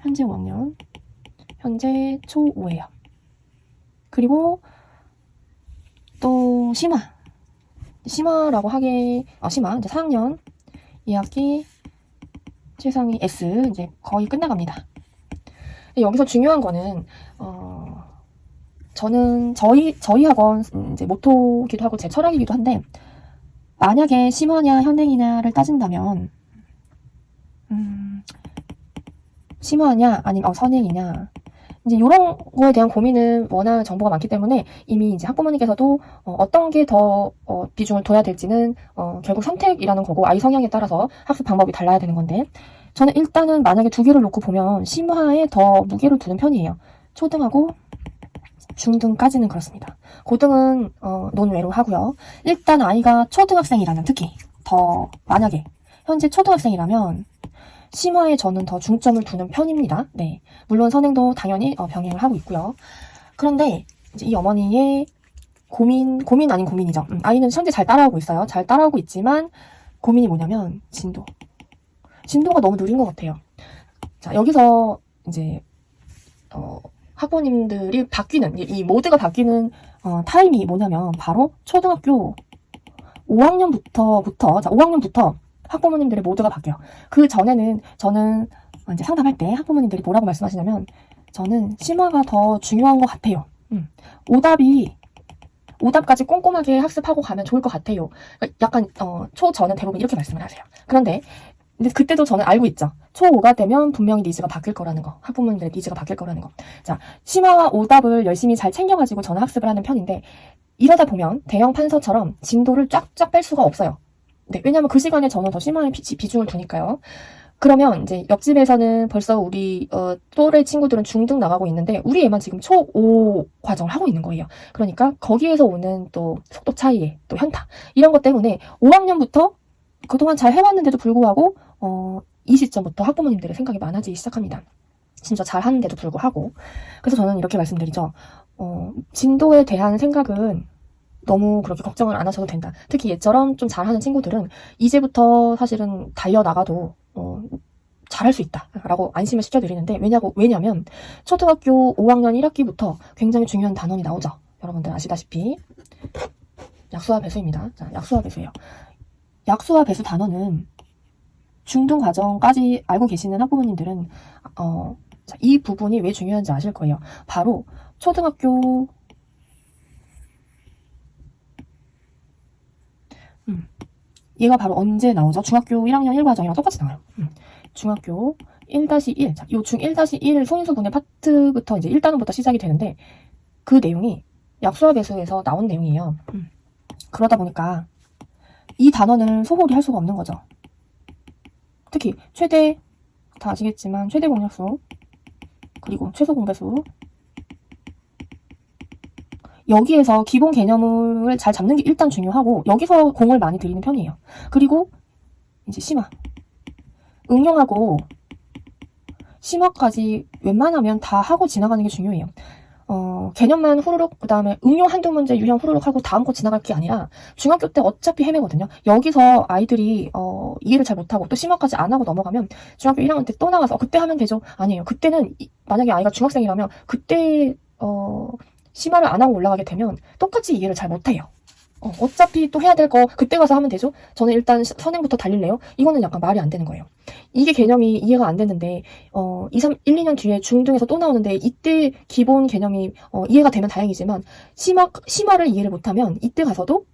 현재 5학년, 현재 초5예요. 그리고 또 심화라고 하게, 심화 이제 4학년 2학기 최상위 S 이제 거의 끝나갑니다. 여기서 중요한 거는 저는 저희 학원 이제 모토기도 하고 제 철학이기도 한데, 만약에 심화냐 현행이냐를 따진다면 심화냐 아니면 선행이냐, 이제 이런 거에 대한 고민은 워낙 정보가 많기 때문에 이미 이제 학부모님께서도 어떤 게 더 비중을 둬야 될지는 결국 선택이라는 거고, 아이 성향에 따라서 학습 방법이 달라야 되는 건데, 저는 일단은 만약에 두 개를 놓고 보면 심화에 더 무게를 두는 편이에요. 초등하고 중등까지는 그렇습니다. 고등은 논외로 하고요. 일단 아이가 초등학생이라면, 특히 더 만약에 현재 초등학생이라면 심화에 저는 더 중점을 두는 편입니다. 네, 물론 선행도 당연히 병행을 하고 있고요. 그런데 이제 이 어머니의 고민 아닌 고민이죠. 아이는 현재 잘 따라오고 있어요. 잘 따라오고 있지만 고민이 뭐냐면 진도가 너무 느린 것 같아요. 자, 여기서 이제 학부모님들이 바뀌는, 이 모드가 바뀌는 타임이 뭐냐면 바로 초등학교 5학년부터, 자, 5학년부터 학부모님들의 모드가 바뀌어요. 그 전에는 저는 이제 상담할 때 학부모님들이 뭐라고 말씀하시냐면, 저는 심화가 더 중요한 것 같아요. 오답까지 꼼꼼하게 학습하고 가면 좋을 것 같아요. 약간 초저는 대부분 이렇게 말씀을 하세요. 그런데 그때도 저는 알고 있죠. 초5가 되면 분명히 니즈가 바뀔 거라는 거. 학부모님들의 니즈가 바뀔 거라는 거. 자, 심화와 오답을 열심히 잘 챙겨가지고 저는 학습을 하는 편인데, 이러다 보면 대형 판서처럼 진도를 쫙쫙 뺄 수가 없어요. 네, 왜냐면 그 시간에 저는 더 심화에 비중을 두니까요. 그러면 이제 옆집에서는 벌써 우리 또래 친구들은 중등 나가고 있는데, 우리 애만 지금 초5 과정을 하고 있는 거예요. 그러니까 거기에서 오는 또 속도 차이에 또 현타, 이런 것 때문에 5학년부터 그동안 잘 해왔는데도 불구하고 이 시점부터 학부모님들의 생각이 많아지기 시작합니다. 진짜 잘하는데도 불구하고. 그래서 저는 이렇게 말씀드리죠. 진도에 대한 생각은 너무 그렇게 걱정을 안 하셔도 된다. 특히 얘처럼 좀 잘하는 친구들은 이제부터 사실은 달려나가도 잘할 수 있다라고 안심을 시켜드리는데, 왜냐면 초등학교 5학년 1학기부터 굉장히 중요한 단원이 나오죠. 여러분들 아시다시피 약수와 배수입니다. 자, 약수와 배수예요. 약수와 배수 단원은 중등 과정까지 알고 계시는 학부모님들은 이 부분이 왜 중요한지 아실 거예요. 바로 초등학교 얘가 바로 언제 나오죠? 중학교 1학년 1과정이랑 똑같이 나와요. 중학교 1-1. 자, 요 중 1-1 소인수분해 파트부터 이제 1단원부터 시작이 되는데, 그 내용이 약수와 배수에서 나온 내용이에요. 그러다 보니까 이 단원을 소홀히 할 수가 없는 거죠. 특히 최대, 다 아시겠지만 최대 공약수, 그리고 최소 공배수, 여기에서 기본 개념을 잘 잡는 게 일단 중요하고, 여기서 공을 많이 들이는 편이에요. 그리고 이제 심화, 응용하고 심화까지 웬만하면 다 하고 지나가는 게 중요해요. 개념만 후루룩, 그 다음에 응용 한두 문제 유형 후루룩 하고 다음 거 지나갈 게 아니라, 중학교 때 어차피 헤매거든요. 여기서 아이들이 이해를 잘 못하고 또 심화까지 안 하고 넘어가면 중학교 1학년 때 또 나가서 그때 하면 되죠. 아니에요. 그때는 만약에 아이가 중학생이라면 그때 심화를 안 하고 올라가게 되면 똑같이 이해를 잘 못해요. 어차피 또 해야 될 거 그때 가서 하면 되죠. 저는 일단 선행부터 달릴래요. 이거는 약간 말이 안 되는 거예요. 이게 개념이 이해가 안 됐는데 1, 2년 뒤에 중등에서 또 나오는데, 이때 기본 개념이 이해가 되면 다행이지만 심화를 이해를 못하면 이때 가서도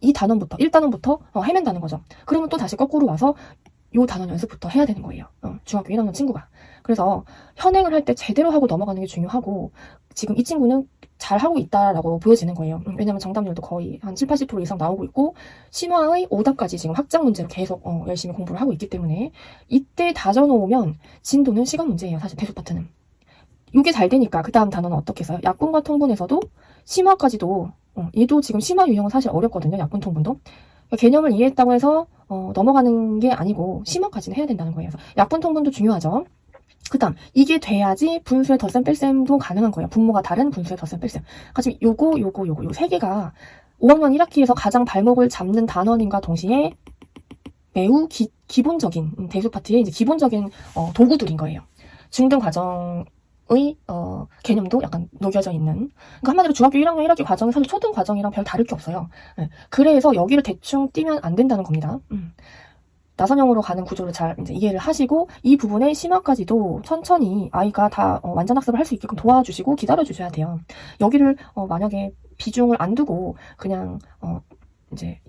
이 단원부터 1단원부터 헤맨다는 거죠. 그러면 또 다시 거꾸로 와서 요 단원 연습부터 해야 되는 거예요. 중학교 1학년 친구가. 그래서 현행을 할 때 제대로 하고 넘어가는 게 중요하고, 지금 이 친구는 잘하고 있다라고 보여지는 거예요. 왜냐면 정답률도 거의 한 7, 80% 이상 나오고 있고, 심화의 오답까지 지금 확장 문제로 계속 열심히 공부를 하고 있기 때문에, 이때 다져놓으면 진도는 시간 문제예요. 사실 대수 파트는. 이게 잘 되니까 그 다음 단어는 어떻게 써요? 약분과 통분에서도 심화까지도, 얘도 지금 심화 유형은 사실 어렵거든요. 약분 통분도. 그러니까 개념을 이해했다고 해서 넘어가는 게 아니고 심화까지는 해야 된다는 거예요. 그래서 약분 통분도 중요하죠. 그 다음, 이게 돼야지 분수의 덧셈 뺄셈도 가능한 거예요. 분모가 다른 분수의 덧셈 뺄셈. 지금 요거 요 세 개가 5학년 1학기에서 가장 발목을 잡는 단원인과 동시에 매우 기본적인 대수 파트의 이제 기본적인 도구들인 거예요. 중등 과정의 개념도 약간 녹여져 있는, 그러니까 한마디로 중학교 1학년 1학기 과정이 사실 초등 과정이랑 별 다를 게 없어요. 네. 그래서 여기를 대충 띄면 안 된다는 겁니다. 나선형으로 가는 구조를 잘 이제 이해를 하시고, 이 부분에 심화까지도 천천히 아이가 다 완전 학습을 할 수 있게끔 도와주시고 기다려 주셔야 돼요. 여기를 만약에 비중을 안 두고 그냥 이제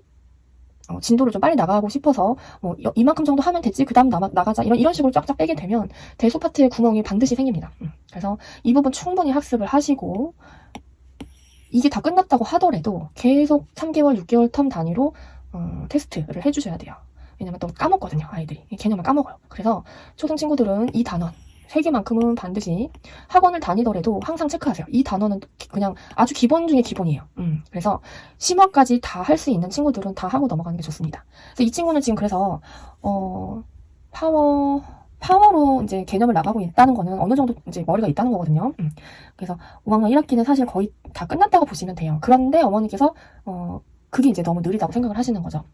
진도를 좀 빨리 나가고 싶어서 뭐 이만큼 정도 하면 됐지, 그 다음 나가자, 이런 식으로 쫙쫙 빼게 되면 대소 파트에 구멍이 반드시 생깁니다. 그래서 이 부분 충분히 학습을 하시고, 이게 다 끝났다고 하더라도 계속 3개월, 6개월 텀 단위로 테스트를 해주셔야 돼요. 왜냐면 또 까먹거든요, 아이들이. 개념을 까먹어요. 그래서 초등 친구들은 이 단원 3개만큼은 반드시 학원을 다니더라도 항상 체크하세요. 이 단원은 그냥 아주 기본 중에 기본이에요. 그래서 심화까지 다 할 수 있는 친구들은 다 하고 넘어가는 게 좋습니다. 그래서 이 친구는 지금 그래서 파워로 이제 개념을 나가고 있다는 거는 어느 정도 이제 머리가 있다는 거거든요. 그래서 5학년 1학기는 사실 거의 다 끝났다고 보시면 돼요. 그런데 어머니께서 그게 이제 너무 느리다고 생각을 하시는 거죠.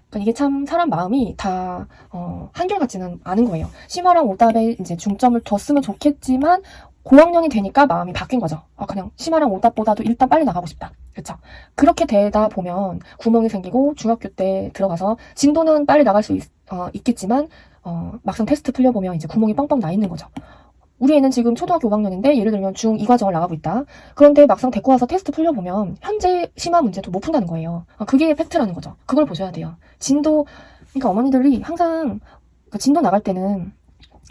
그러니까 이게 참 사람 마음이 다 한결같지는 않은 거예요. 심화랑 오답에 이제 중점을 뒀으면 좋겠지만 고학년이 되니까 마음이 바뀐 거죠. 그냥 심화랑 오답보다도 일단 빨리 나가고 싶다. 그렇죠? 그렇게 되다 보면 구멍이 생기고 중학교 때 들어가서 진도는 빨리 나갈 수 있겠지만 막상 테스트 풀려보면 이제 구멍이 뻥뻥 나 있는 거죠. 우리 애는 지금 초등학교 5학년인데 예를 들면 중2 과정을 나가고 있다. 그런데 막상 데리고 와서 테스트 풀려보면 현재 심화 문제도 못 푼다는 거예요. 그게 팩트라는 거죠. 그걸 보셔야 돼요. 진도, 그러니까 어머니들이 항상 진도 나갈 때는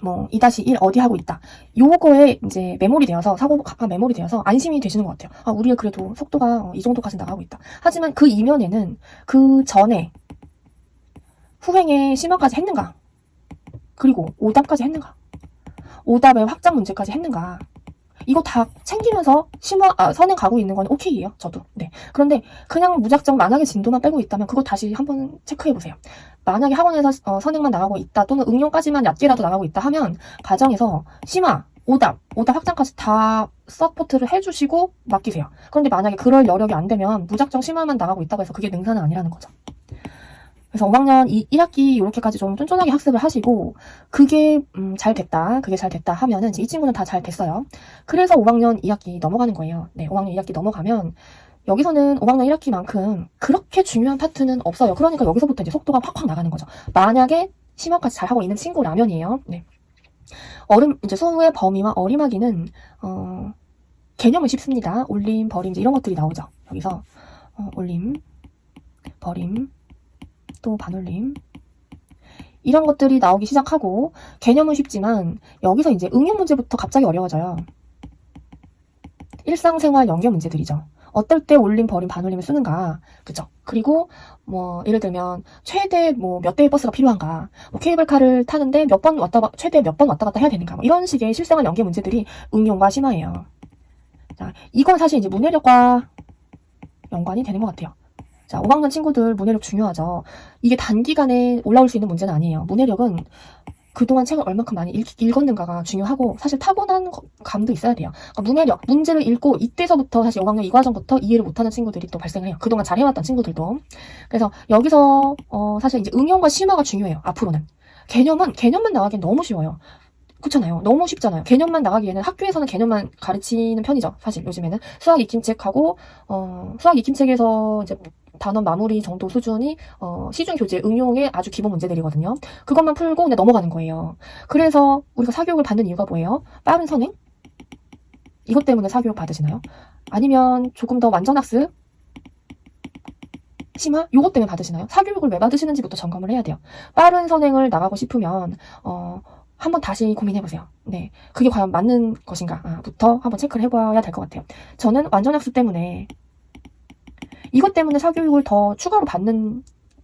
뭐 2-1 어디 하고 있다, 요거에 이제 메모리 되어서, 사고가 메모리 되어서 안심이 되시는 것 같아요. 우리 애 그래도 속도가 이 정도까지 나가고 있다. 하지만 그 이면에는 그 전에 후행에 심화까지 했는가, 그리고 오답까지 했는가, 오답의 확장 문제까지 했는가, 이거 다 챙기면서 선행 가고 있는 건 오케이예요, 저도. 네. 그런데 그냥 무작정 만약에 진도만 빼고 있다면 그거 다시 한번 체크해보세요. 만약에 학원에서 선행만 나가고 있다, 또는 응용까지만 얕게라도 나가고 있다 하면 과정에서 심화, 오답 확장까지 다 서포트를 해주시고 맡기세요. 그런데 만약에 그럴 여력이 안 되면 무작정 심화만 나가고 있다고 해서 그게 능사는 아니라는 거죠. 그래서 5학년 1학기 이렇게까지 좀 쫀쫀하게 학습을 하시고, 그게 잘 됐다 하면은 이 친구는 다 잘 됐어요. 그래서 5학년 2학기 넘어가는 거예요. 네, 5학년 2학기 넘어가면 여기서는 5학년 1학기만큼 그렇게 중요한 파트는 없어요. 그러니까 여기서부터 이제 속도가 확확 나가는 거죠. 만약에 심화까지 잘 하고 있는 친구라면이에요. 네. 이제 수의 범위와 어림하기는 개념은 쉽습니다. 올림, 버림, 이제 이런 것들이 나오죠. 여기서 올림, 버림, 또 반올림, 이런 것들이 나오기 시작하고, 개념은 쉽지만 여기서 이제 응용 문제부터 갑자기 어려워져요. 일상생활 연계 문제들이죠. 어떨 때 올림, 버림, 반올림을 쓰는가, 그죠? 그리고 뭐 예를 들면 최대 뭐 몇 대의 버스가 필요한가, 뭐 케이블카를 타는데 최대 몇 번 왔다 갔다 해야 되는가, 뭐 이런 식의 실생활 연계 문제들이 응용과 심화예요. 자, 이건 사실 이제 문해력과 연관이 되는 것 같아요. 자, 5학년 친구들 문해력 중요하죠. 이게 단기간에 올라올 수 있는 문제는 아니에요. 문해력은 그동안 책을 얼만큼 많이 읽었는가가 중요하고, 사실 타고난 감도 있어야 돼요. 그러니까 문해력, 문제를 읽고 이때서부터 사실 5학년 2과정부터 이해를 못하는 친구들이 또 발생을 해요. 그동안 잘 해왔던 친구들도. 그래서 여기서 사실 이제 응용과 심화가 중요해요. 앞으로는. 개념만 나가기엔 너무 쉬워요. 그렇잖아요. 너무 쉽잖아요. 개념만 나가기에는 학교에서는 개념만 가르치는 편이죠. 사실 요즘에는 수학 익힘책하고 수학 익힘책에서 이제 단원 마무리 정도 수준이 시중 교재 응용의 아주 기본 문제들이거든요. 그것만 풀고 그냥 넘어가는 거예요. 그래서 우리가 사교육을 받는 이유가 뭐예요? 빠른 선행? 이것 때문에 사교육 받으시나요? 아니면 조금 더 완전 학습? 심화? 요것 때문에 받으시나요? 사교육을 왜 받으시는지부터 점검을 해야 돼요. 빠른 선행을 나가고 싶으면 한번 다시 고민해보세요. 네, 그게 과연 맞는 것인가 부터 한번 체크를 해봐야 될 것 같아요. 저는 완전학습 때문에, 이것 때문에 사교육을 더 추가로 받는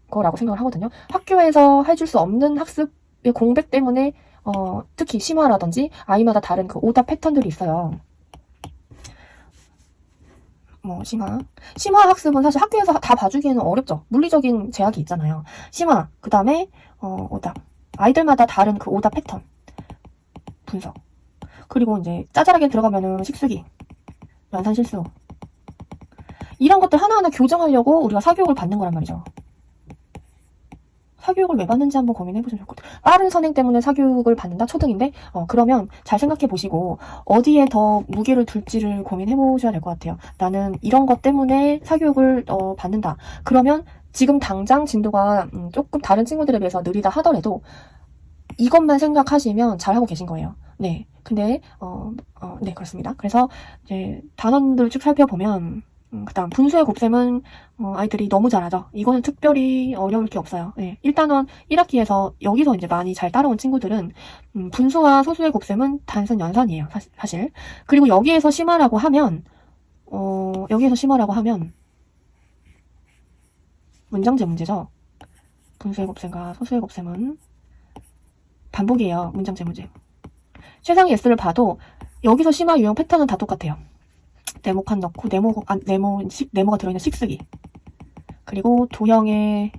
거라고 생각을 하거든요. 학교에서 해줄 수 없는 학습의 공백 때문에 특히 심화라든지 아이마다 다른 그 오답 패턴들이 있어요. 뭐 심화 학습은 사실 학교에서 다 봐주기에는 어렵죠. 물리적인 제약이 있잖아요. 심화, 그 다음에 오답, 아이들마다 다른 그 오답 패턴 분석, 그리고 이제 짜잘하게 들어가면은 식수기, 연산 실수, 이런 것들 하나하나 교정하려고 우리가 사교육을 받는 거란 말이죠. 사교육을 왜 받는지 한번 고민해보시면 좋을 것 같아요. 빠른 선행 때문에 사교육을 받는다? 초등인데? 그러면 잘 생각해 보시고 어디에 더 무게를 둘지를 고민해 보셔야 될 것 같아요. 나는 이런 것 때문에 사교육을 받는다. 그러면 지금 당장 진도가 조금 다른 친구들에 비해서 느리다 하더라도 이것만 생각하시면 잘하고 계신 거예요. 네. 근데, 네, 그렇습니다. 그래서, 이제, 단원들 쭉 살펴보면, 그 다음, 분수의 곱셈은, 아이들이 너무 잘하죠. 이거는 특별히 어려울 게 없어요. 네. 1단원 1학기에서 여기서 이제 많이 잘 따라온 친구들은, 분수와 소수의 곱셈은 단순 연산이에요. 사실. 그리고 여기에서 심화라고 하면, 문장제 문제죠. 분수의 곱셈과 소수의 곱셈은 반복이에요. 문장제 문제. 최상위 S를 봐도 여기서 심화 유형 패턴은 다 똑같아요. 네모 칸 넣고 네모가 들어있는 식쓰기, 그리고 도형의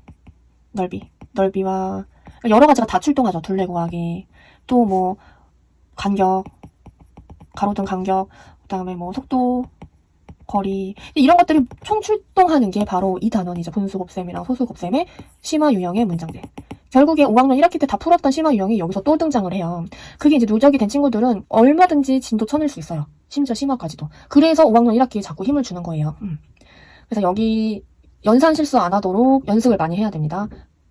넓이와 여러 가지가 다 출동하죠. 둘레 구하기, 또 뭐 간격, 가로등 간격, 그다음에 뭐 속도, 거리, 이런 것들이 총 출동하는 게 바로 이 단원이죠. 분수 곱셈이랑 소수 곱셈의 심화 유형의 문장제. 결국에 5학년 1학기 때 다 풀었던 심화 유형이 여기서 또 등장을 해요. 그게 이제 누적이 된 친구들은 얼마든지 진도 쳐낼 수 있어요. 심지어 심화까지도. 그래서 5학년 1학기에 자꾸 힘을 주는 거예요. 그래서 여기 연산 실수 안 하도록 연습을 많이 해야 됩니다.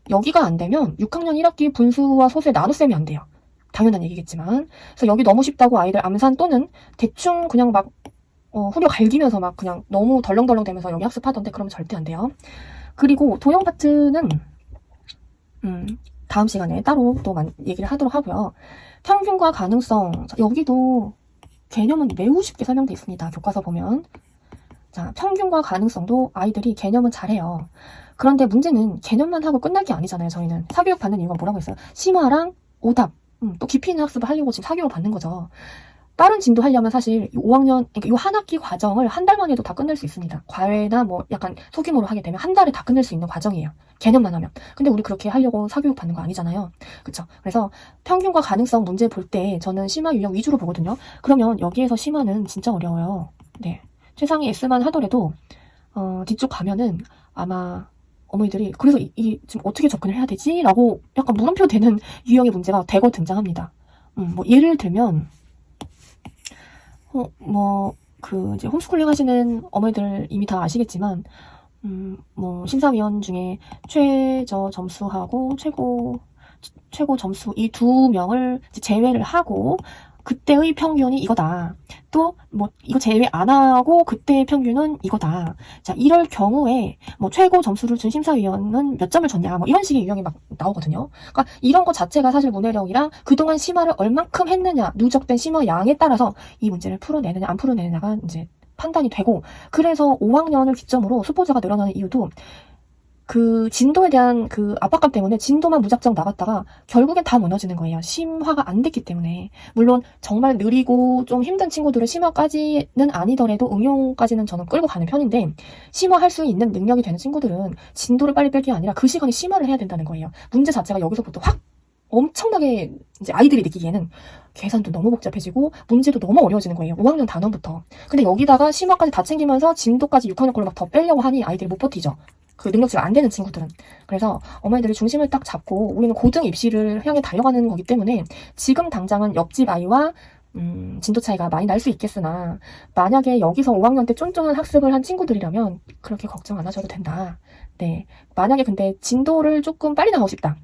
여기가 안 되면 6학년 1학기 분수와 소수의 나눗셈이 안 돼요. 당연한 얘기겠지만. 그래서 여기 너무 쉽다고 아이들 암산 또는 대충 그냥 막 후려 갈기면서 막 그냥 너무 덜렁덜렁 되면서 여기 학습하던데 그러면 절대 안 돼요. 그리고 도형 파트는 다음 시간에 따로 또 얘기를 하도록 하고요. 평균과 가능성, 여기도 개념은 매우 쉽게 설명되어 있습니다. 교과서 보면. 자, 평균과 가능성도 아이들이 개념은 잘해요. 그런데 문제는 개념만 하고 끝날 게 아니잖아요. 저희는 사교육 받는 이유가 뭐라고 했어요? 심화랑 오답, 또 깊이 있는 학습을 하려고 지금 사교육을 받는 거죠. 빠른 진도 하려면 사실 5학년, 그러니까 이 한 학기 과정을 한 달만 해도 다 끝낼 수 있습니다. 과외나 뭐 약간 소규모로 하게 되면 한 달에 다 끝낼 수 있는 과정이에요. 개념만 하면. 근데 우리 그렇게 하려고 사교육 받는 거 아니잖아요. 그쵸? 그래서 평균과 가능성 문제 볼 때 저는 심화 유형 위주로 보거든요. 그러면 여기에서 심화는 진짜 어려워요. 네. 최상위 S만 하더라도, 뒤쪽 가면은 아마 어머니들이 그래서 지금 어떻게 접근을 해야 되지? 라고 약간 물음표 되는 유형의 문제가 대거 등장합니다. 뭐 예를 들면, 이제 홈스쿨링 하시는 어머니들 이미 다 아시겠지만, 뭐, 심사위원 중에 최저 점수하고 최고 점수 이 두 명을 제외를 하고, 그때의 평균이 이거다. 또, 뭐, 이거 제외 안 하고, 그때의 평균은 이거다. 자, 이럴 경우에, 뭐, 최고 점수를 준 심사위원은 몇 점을 줬냐, 뭐, 이런 식의 유형이 막 나오거든요. 그러니까, 이런 것 자체가 사실 문해력이랑 그동안 심화를 얼만큼 했느냐, 누적된 심화 양에 따라서 이 문제를 풀어내느냐, 안 풀어내느냐가 이제 판단이 되고, 그래서 5학년을 기점으로 수포자가 늘어나는 이유도, 그 진도에 대한 그 압박감 때문에 진도만 무작정 나갔다가 결국엔 다 무너지는 거예요. 심화가 안 됐기 때문에. 물론 정말 느리고 좀 힘든 친구들은 심화까지는 아니더라도 응용까지는 저는 끌고 가는 편인데, 심화할 수 있는 능력이 되는 친구들은 진도를 빨리 뺄 게 아니라 그 시간에 심화를 해야 된다는 거예요. 문제 자체가 여기서부터 확 엄청나게 이제 아이들이 느끼기에는 계산도 너무 복잡해지고 문제도 너무 어려워지는 거예요. 5학년 단원부터. 근데 여기다가 심화까지 다 챙기면서 진도까지 6학년 걸로 막 더 빼려고 하니 아이들이 못 버티죠. 그 능력치가 안 되는 친구들은. 그래서 어머니들이 중심을 딱 잡고 우리는 고등 입시를 향해 달려가는 거기 때문에 지금 당장은 옆집 아이와 진도 차이가 많이 날 수 있겠으나 만약에 여기서 5학년 때 쫀쫀한 학습을 한 친구들이라면 그렇게 걱정 안 하셔도 된다. 네. 만약에 근데 진도를 조금 빨리 나가고 싶다.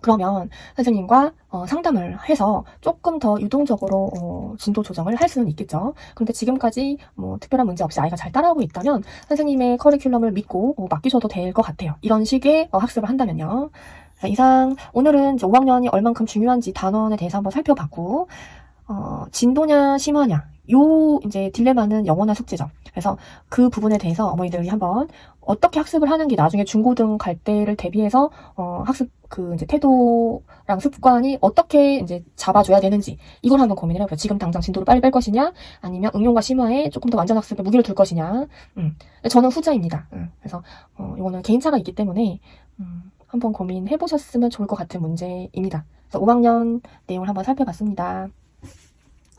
그러면 선생님과 상담을 해서 조금 더 유동적으로 진도 조정을 할 수는 있겠죠. 그런데 지금까지 뭐 특별한 문제 없이 아이가 잘 따라오고 있다면 선생님의 커리큘럼을 믿고 맡기셔도 될 것 같아요. 이런 식의 학습을 한다면요. 자, 이상 오늘은 이제 5학년이 얼만큼 중요한지 단원에 대해서 한번 살펴봤고, 진도냐 심화냐 요 이제 딜레마는 영원한 숙제죠. 그래서 그 부분에 대해서 어머니들이 한번 어떻게 학습을 하는 게 나중에 중고등 갈 때를 대비해서 학습 그 이제 태도랑 습관이 어떻게 이제 잡아줘야 되는지 이걸 한번 고민을 해보세요. 지금 당장 진도를 빨리 뺄 것이냐, 아니면 응용과 심화에 조금 더 완전 학습에 무기를 둘 것이냐. 저는 후자입니다. 그래서 이거는 개인차가 있기 때문에 한번 고민해 보셨으면 좋을 것 같은 문제입니다. 그래서 5학년 내용을 한번 살펴봤습니다.